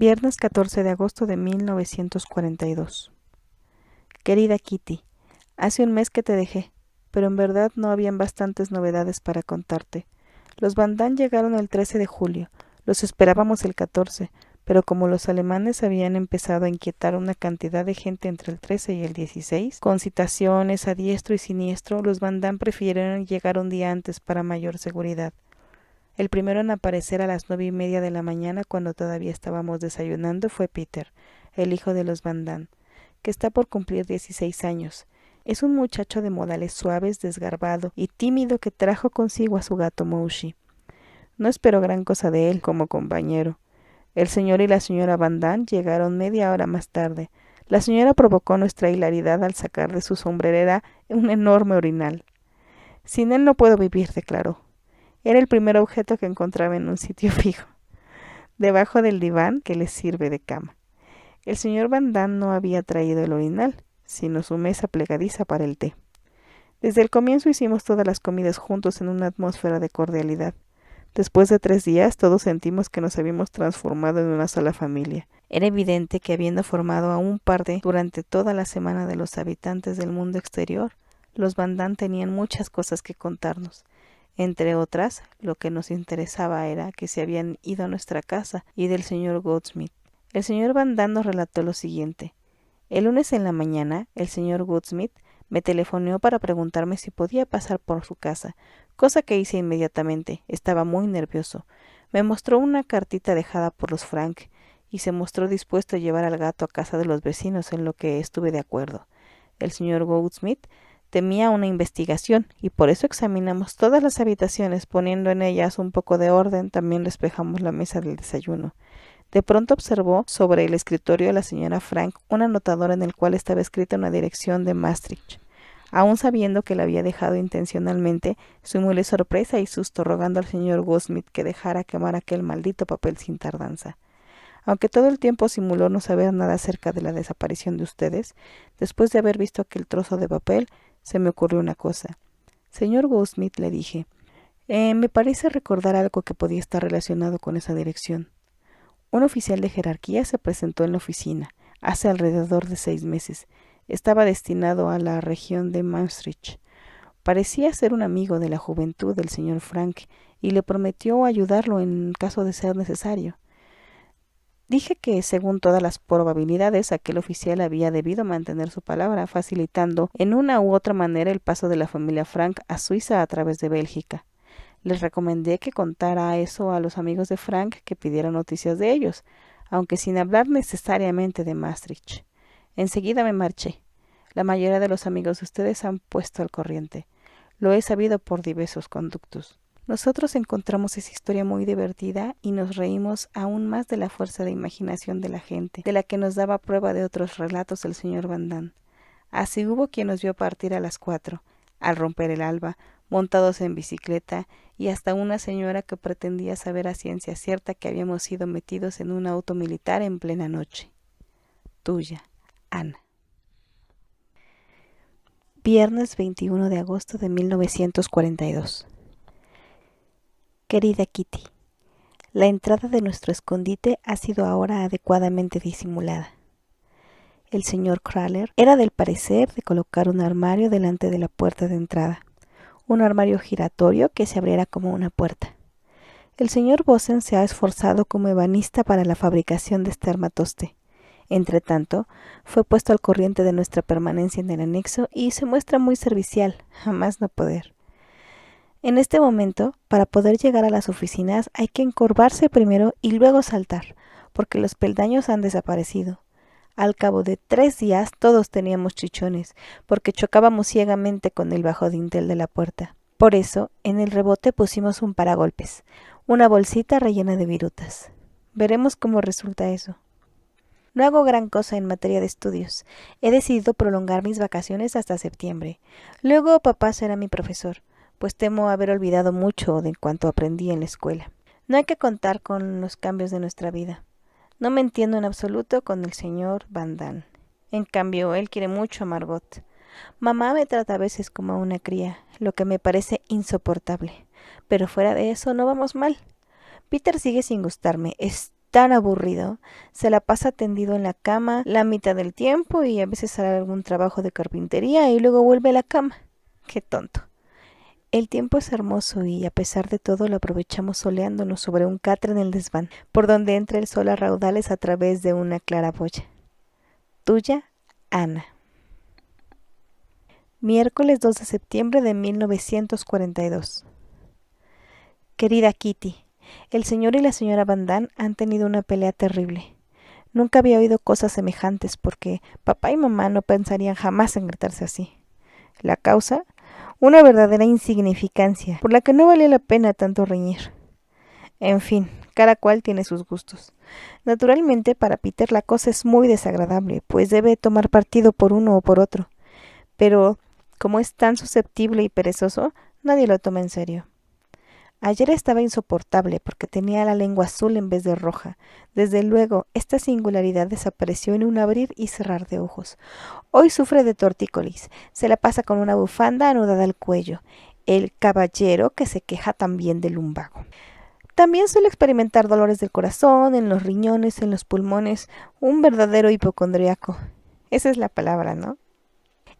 Viernes 14 de agosto de 1942. Querida Kitty, hace un mes que te dejé, pero en verdad no habían bastantes novedades para contarte. Los Van Damme llegaron el 13 de julio, los esperábamos el 14, pero como los alemanes habían empezado a inquietar una cantidad de gente entre el 13 y el 16, con citaciones a diestro y siniestro, los Van Damme prefirieron llegar un día antes para mayor seguridad. El primero en aparecer a las 9:30 de la mañana, cuando todavía estábamos desayunando, fue Peter, el hijo de los Van Damme, que está por cumplir 16 años. Es un muchacho de modales suaves, desgarbado y tímido que trajo consigo a su gato Moushi. No espero gran cosa de él como compañero. El señor y la señora Van Damme llegaron media hora más tarde. La señora provocó nuestra hilaridad al sacar de su sombrerera un enorme orinal. Sin él no puedo vivir, declaró. Era el primer objeto que encontraba en un sitio fijo, debajo del diván que le sirve de cama. El señor Van Damme no había traído el orinal, sino su mesa plegadiza para el té. Desde el comienzo hicimos todas las comidas juntos en una atmósfera de cordialidad. Después de 3 días, todos sentimos que nos habíamos transformado en una sola familia. Era evidente que, habiendo formado a un par durante toda la semana de los habitantes del mundo exterior, los Van Damme tenían muchas cosas que contarnos. Entre otras, lo que nos interesaba era que se habían ido a nuestra casa y del señor Goudsmit. El señor Van Damme nos relató lo siguiente. El lunes en la mañana, el señor Goudsmit me telefoneó para preguntarme si podía pasar por su casa, cosa que hice inmediatamente. Estaba muy nervioso. Me mostró una cartita dejada por los Frank y se mostró dispuesto a llevar al gato a casa de los vecinos, en lo que estuve de acuerdo. El señor Goudsmit temía una investigación y por eso examinamos todas las habitaciones, poniendo en ellas un poco de orden. También despejamos la mesa del desayuno. De pronto observó sobre el escritorio de la señora Frank un anotador en el cual estaba escrita una dirección de Maastricht. Aun sabiendo que la había dejado intencionalmente, simulé sorpresa y susto, rogando al señor Goudsmit que dejara quemar aquel maldito papel sin tardanza. Aunque todo el tiempo simuló no saber nada acerca de la desaparición de ustedes, después de haber visto aquel trozo de papel, se me ocurrió una cosa. Señor Goudsmit, le dije, me parece recordar algo que podía estar relacionado con esa dirección. Un oficial de jerarquía se presentó en la oficina hace alrededor de 6 meses. Estaba destinado a la región de Maastricht. Parecía ser un amigo de la juventud del señor Frank y le prometió ayudarlo en caso de ser necesario. Dije que, según todas las probabilidades, aquel oficial había debido mantener su palabra, facilitando en una u otra manera el paso de la familia Frank a Suiza a través de Bélgica. Les recomendé que contara eso a los amigos de Frank, que pidieran noticias de ellos, aunque sin hablar necesariamente de Maastricht. Enseguida me marché. La mayoría de los amigos de ustedes han puesto al corriente. Lo he sabido por diversos conductos. Nosotros encontramos esa historia muy divertida y nos reímos aún más de la fuerza de imaginación de la gente, de la que nos daba prueba de otros relatos el señor Van Damme. Así hubo quien nos vio partir a las 4, al romper el alba, montados en bicicleta, y hasta una señora que pretendía saber a ciencia cierta que habíamos sido metidos en un auto militar en plena noche. Tuya, Ana. Viernes 21 de agosto de 1942. Querida Kitty, la entrada de nuestro escondite ha sido ahora adecuadamente disimulada. El señor Kraler era del parecer de colocar un armario delante de la puerta de entrada, un armario giratorio que se abriera como una puerta. El señor Bosen se ha esforzado como ebanista para la fabricación de este armatoste. Entretanto, fue puesto al corriente de nuestra permanencia en el anexo y se muestra muy servicial, a más no poder. En este momento, para poder llegar a las oficinas hay que encorvarse primero y luego saltar, porque los peldaños han desaparecido. Al cabo de 3 días todos teníamos chichones, porque chocábamos ciegamente con el bajo dintel de la puerta. Por eso, en el rebote pusimos un paragolpes, una bolsita rellena de virutas. Veremos cómo resulta eso. No hago gran cosa en materia de estudios. He decidido prolongar mis vacaciones hasta septiembre. Luego papá será mi profesor, pues temo haber olvidado mucho de cuanto aprendí en la escuela. No hay que contar con los cambios de nuestra vida. No me entiendo en absoluto con el señor Van Damme. En cambio, él quiere mucho a Margot. Mamá me trata a veces como a una cría, lo que me parece insoportable. Pero fuera de eso no vamos mal. Peter sigue sin gustarme. Es tan aburrido. Se la pasa tendido en la cama la mitad del tiempo y a veces hará algún trabajo de carpintería y luego vuelve a la cama. Qué tonto. El tiempo es hermoso y a pesar de todo lo aprovechamos soleándonos sobre un catre en el desván, por donde entra el sol a raudales a través de una claraboya. Tuya, Ana. Miércoles 2 de septiembre de 1942. Querida Kitty, el señor y la señora Van Damme han tenido una pelea terrible. Nunca había oído cosas semejantes porque papá y mamá no pensarían jamás en gritarse así. La causa, una verdadera insignificancia, por la que no valía la pena tanto reñir. En fin, cada cual tiene sus gustos. Naturalmente, para Peter la cosa es muy desagradable, pues debe tomar partido por uno o por otro. Pero, como es tan susceptible y perezoso, nadie lo toma en serio. Ayer estaba insoportable porque tenía la lengua azul en vez de roja. Desde luego, esta singularidad desapareció en un abrir y cerrar de ojos. Hoy sufre de tortícolis. Se la pasa con una bufanda anudada al cuello. El caballero que se queja también del lumbago. También suele experimentar dolores del corazón, en los riñones, en los pulmones. Un verdadero hipocondriaco. Esa es la palabra, ¿no?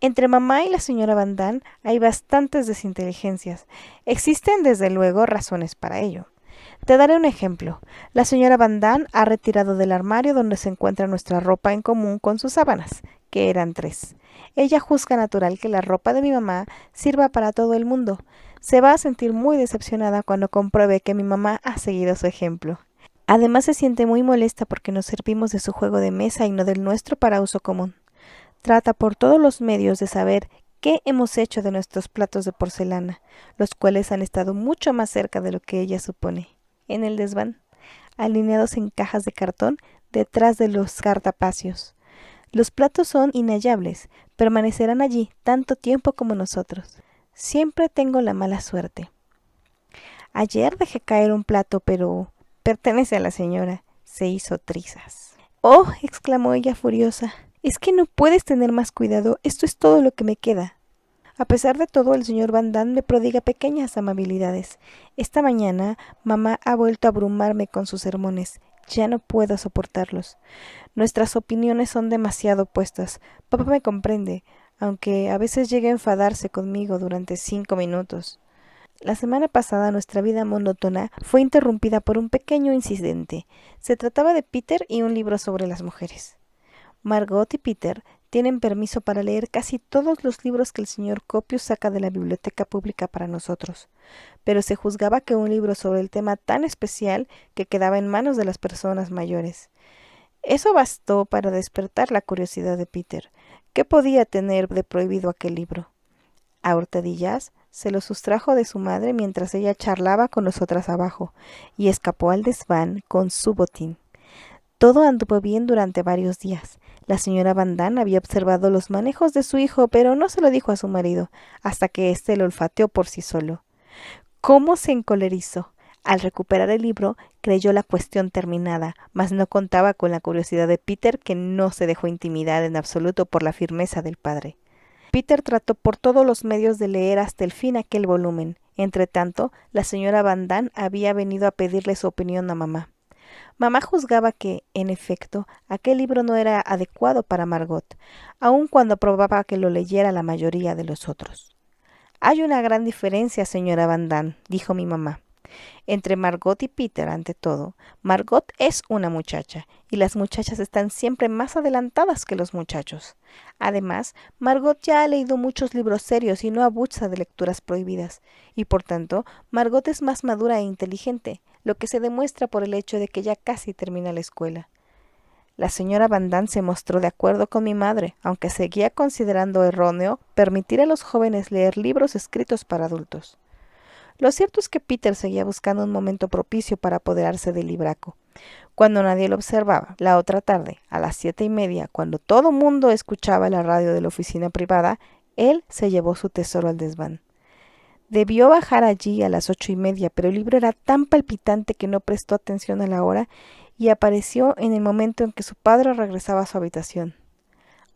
Entre mamá y la señora Van Damme hay bastantes desinteligencias. Existen, desde luego, razones para ello. Te daré un ejemplo. La señora Van Damme ha retirado del armario donde se encuentra nuestra ropa en común con sus sábanas, que eran 3. Ella juzga natural que la ropa de mi mamá sirva para todo el mundo. Se va a sentir muy decepcionada cuando compruebe que mi mamá ha seguido su ejemplo. Además se siente muy molesta porque nos servimos de su juego de mesa y no del nuestro para uso común. Trata por todos los medios de saber qué hemos hecho de nuestros platos de porcelana, los cuales han estado mucho más cerca de lo que ella supone, en el desván, alineados en cajas de cartón detrás de los cartapacios. Los platos son inhallables, permanecerán allí tanto tiempo como nosotros. Siempre tengo la mala suerte. Ayer dejé caer un plato, pero pertenece a la señora. Se hizo trizas. ¡Oh!, exclamó ella furiosa. Es que no puedes tener más cuidado, esto es todo lo que me queda. A pesar de todo, el señor Van Damme me prodiga pequeñas amabilidades. Esta mañana, mamá ha vuelto a abrumarme con sus sermones. Ya no puedo soportarlos. Nuestras opiniones son demasiado opuestas. Papá me comprende, aunque a veces llega a enfadarse conmigo durante 5 minutos. La semana pasada nuestra vida monótona fue interrumpida por un pequeño incidente. Se trataba de Peter y un libro sobre las mujeres. Margot y Peter tienen permiso para leer casi todos los libros que el señor Copius saca de la biblioteca pública para nosotros, pero se juzgaba que un libro sobre el tema tan especial que quedaba en manos de las personas mayores. Eso bastó para despertar la curiosidad de Peter. ¿Qué podía tener de prohibido aquel libro? A hurtadillas se lo sustrajo de su madre mientras ella charlaba con nosotras abajo, y escapó al desván con su botín. Todo anduvo bien durante varios días. La señora Van Damme había observado los manejos de su hijo, pero no se lo dijo a su marido, hasta que éste lo olfateó por sí solo. ¿Cómo se encolerizó? Al recuperar el libro, creyó la cuestión terminada, mas no contaba con la curiosidad de Peter, que no se dejó intimidar en absoluto por la firmeza del padre. Peter trató por todos los medios de leer hasta el fin aquel volumen. Entretanto, la señora Van Damme había venido a pedirle su opinión a mamá. Mamá juzgaba que, en efecto, aquel libro no era adecuado para Margot, aun cuando aprobaba que lo leyera la mayoría de los otros. «Hay una gran diferencia, señora Van Damme», dijo mi mamá, «entre Margot y Peter, ante todo. Margot es una muchacha, y las muchachas están siempre más adelantadas que los muchachos. Además, Margot ya ha leído muchos libros serios y no abusa de lecturas prohibidas, y por tanto, Margot es más madura e inteligente, lo que se demuestra por el hecho de que ya casi termina la escuela». La señora Van Damme se mostró de acuerdo con mi madre, aunque seguía considerando erróneo permitir a los jóvenes leer libros escritos para adultos. Lo cierto es que Peter seguía buscando un momento propicio para apoderarse del libraco. Cuando nadie lo observaba, la otra tarde, a las 7:30, cuando todo mundo escuchaba la radio de la oficina privada, él se llevó su tesoro al desván. Debió bajar allí a las 8:30, pero el libro era tan palpitante que no prestó atención a la hora y apareció en el momento en que su padre regresaba a su habitación.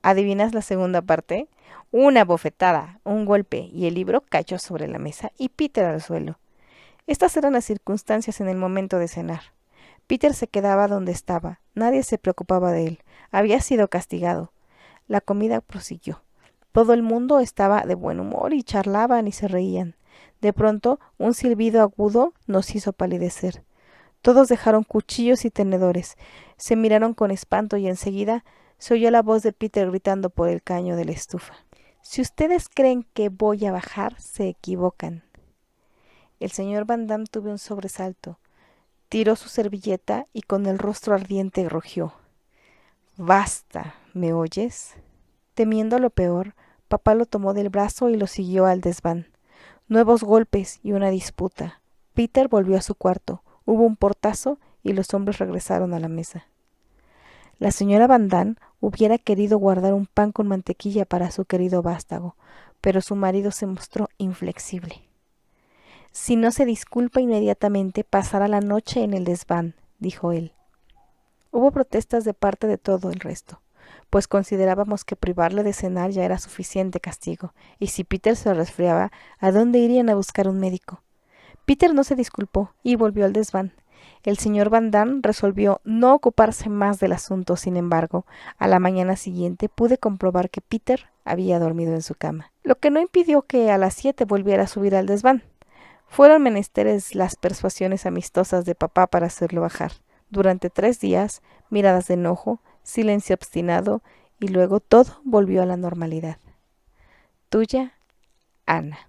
¿Adivinas la segunda parte? Una bofetada, un golpe, y el libro cayó sobre la mesa y Peter al suelo. Estas eran las circunstancias en el momento de cenar. Peter se quedaba donde estaba. Nadie se preocupaba de él. Había sido castigado. La comida prosiguió. Todo el mundo estaba de buen humor y charlaban y se reían. De pronto, un silbido agudo nos hizo palidecer. Todos dejaron cuchillos y tenedores. Se miraron con espanto y enseguida se oyó la voz de Peter gritando por el caño de la estufa. Si ustedes creen que voy a bajar, se equivocan. El señor Van Damme tuvo un sobresalto. Tiró su servilleta y con el rostro ardiente rugió. Basta, ¿me oyes? Temiendo lo peor, papá lo tomó del brazo y lo siguió al desván. Nuevos golpes y una disputa. Peter volvió a su cuarto. Hubo un portazo y los hombres regresaron a la mesa. La señora Van Damme hubiera querido guardar un pan con mantequilla para su querido vástago, pero su marido se mostró inflexible. Si no se disculpa inmediatamente, pasará la noche en el desván, dijo él. Hubo protestas de parte de todo el resto, pues considerábamos que privarle de cenar ya era suficiente castigo, y si Peter se resfriaba, ¿a dónde irían a buscar un médico? Peter no se disculpó y volvió al desván. El señor Van Damme resolvió no ocuparse más del asunto. Sin embargo, a la mañana siguiente pude comprobar que Peter había dormido en su cama, lo que no impidió que a las 7 volviera a subir al desván. Fueron menesteres las persuasiones amistosas de papá para hacerlo bajar. Durante 3 días, miradas de enojo, silencio obstinado, y luego todo volvió a la normalidad. Tuya, Ana.